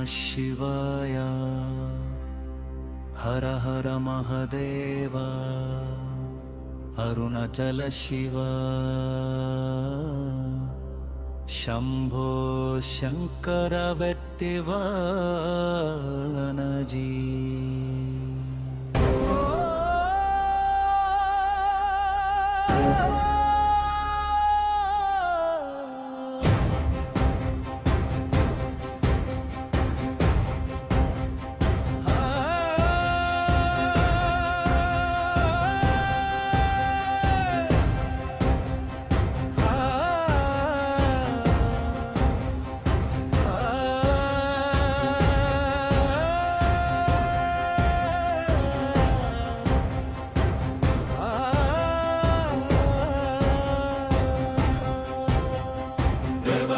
शिवाय हर हर महदेव अरुणाचल शिव शंभो शंकर वेट्टिवानजी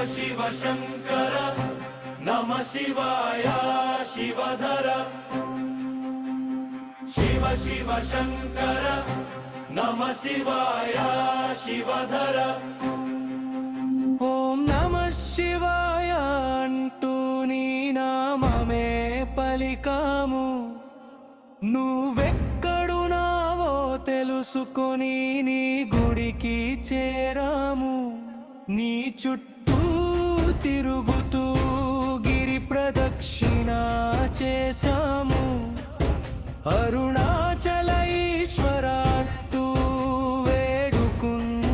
शिव शंकर नमः शिवाय शिवधर शिव शिव शंकर नमः शिवाय शिवधर ओम नमः शिवाय अंटू नी नाममे पलिकामु నువ్వెక్కడున్నావో తెలుసుకొని నీ గుడికి చేరాము నీ చుట్టూ తిరుగుతూ గిరి ప్రదక్షిణ చేశాము అరుణాచల ఈశ్వర అంటూ వేడుకున్నాము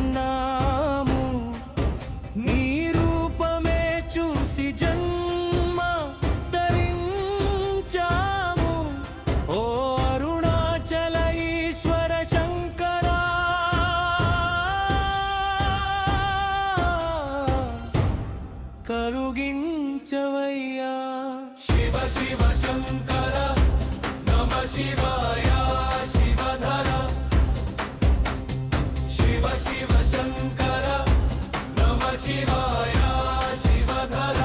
నీ రూపమే చూసి జన్మ తరించాము ఓ అరుణాచల ఈశ్వర శంకర కలుగించవయ్యా शिव शिव शंकर नमः शिवाय शिवधर शिव शिव शंकर नमः शिवाय शिवधर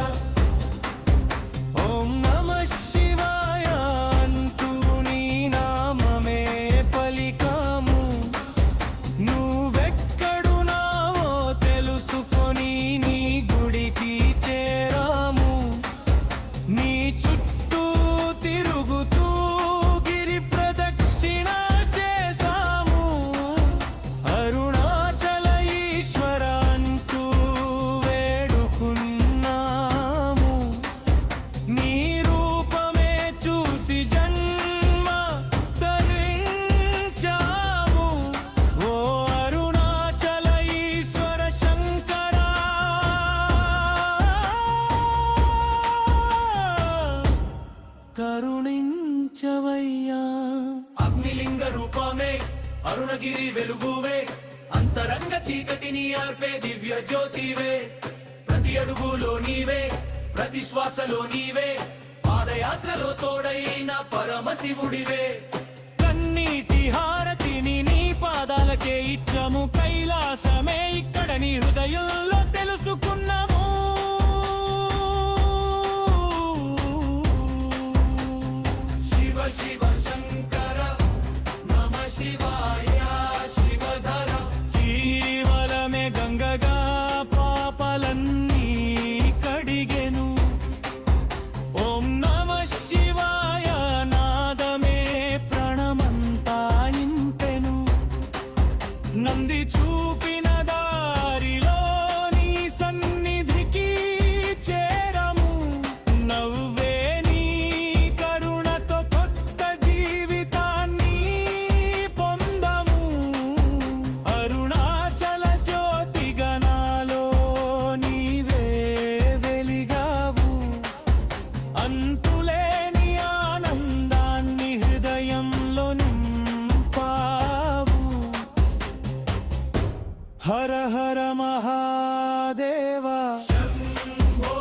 ఓం నమః శివాయ అంటూ నీ నామమే పలికాము నువ్వెక్కడున్నావో తెలుసుకొని నీ గుడికి చేరాము నీ చుట్టూ తిరుగుతూ గిరి ప్రదక్షిణ చేశాము అరుణాచల ఈశ్వర అంటూ వేడుకున్నాము నీ రూపమే చూసి జన్మ తరించాము ఓ అరుణాచల ఈశ్వర శంకర కరుణించవయ్యా అగ్నిలింగ రూపమే అరుణగిరి వెలుగువే అంతరంగ చీకటిని ఆర్పే దివ్య జ్యోతివే ప్రతి అడుగులో నీవే ప్రతి శ్వాసలో నీవే పాదయాత్రలో తోడైన పరమశివుడివే కన్నీటి హారతిని నీ పాదాలకే ఇచ్చాము కైలాసమే ఇక్కడ నీ హృదయంలో తెలుసుకున్నాము शिव शिव शंकर नमः शिवाय शिवधर కేవలమే గంగగా పాపలన్నీ కడిగెను ఓం నమః శివాయ నాదమే ప్రాణమంతా ఇంపెను నంది చూపిన దారిలో నీ సన్నిధికి చేరము నవ్వే నీ కరుణతో కొత్త జీవితాన్ని పొందము అరుణాచల జ్యోతి గణాలో నీవే వెలిగావు అంతులేని ఆనందాన్ని హృదయంలో నింపావు హర హర మహాదేవా शंभो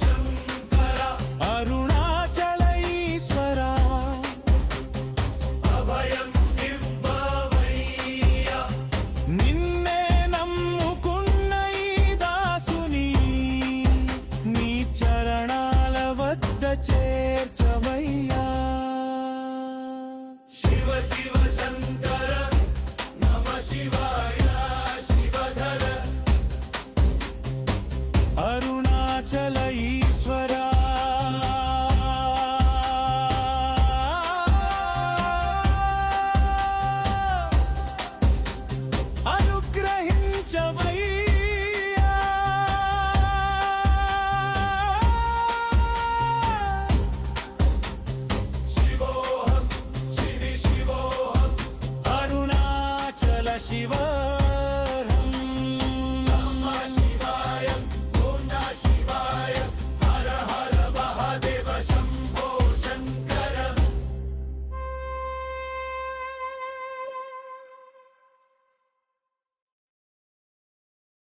शंकर అరుణాచల ఈశ్వర अभयं इव्ववैय నిన్నే నమ్ముకున్న ఈ దాసుని నీ చరణాల వద్ద చేర్చవయ్యా शिव शिव शंकर नमः शिवाय शिवधर అరుణాచల ఈశ్వర శివ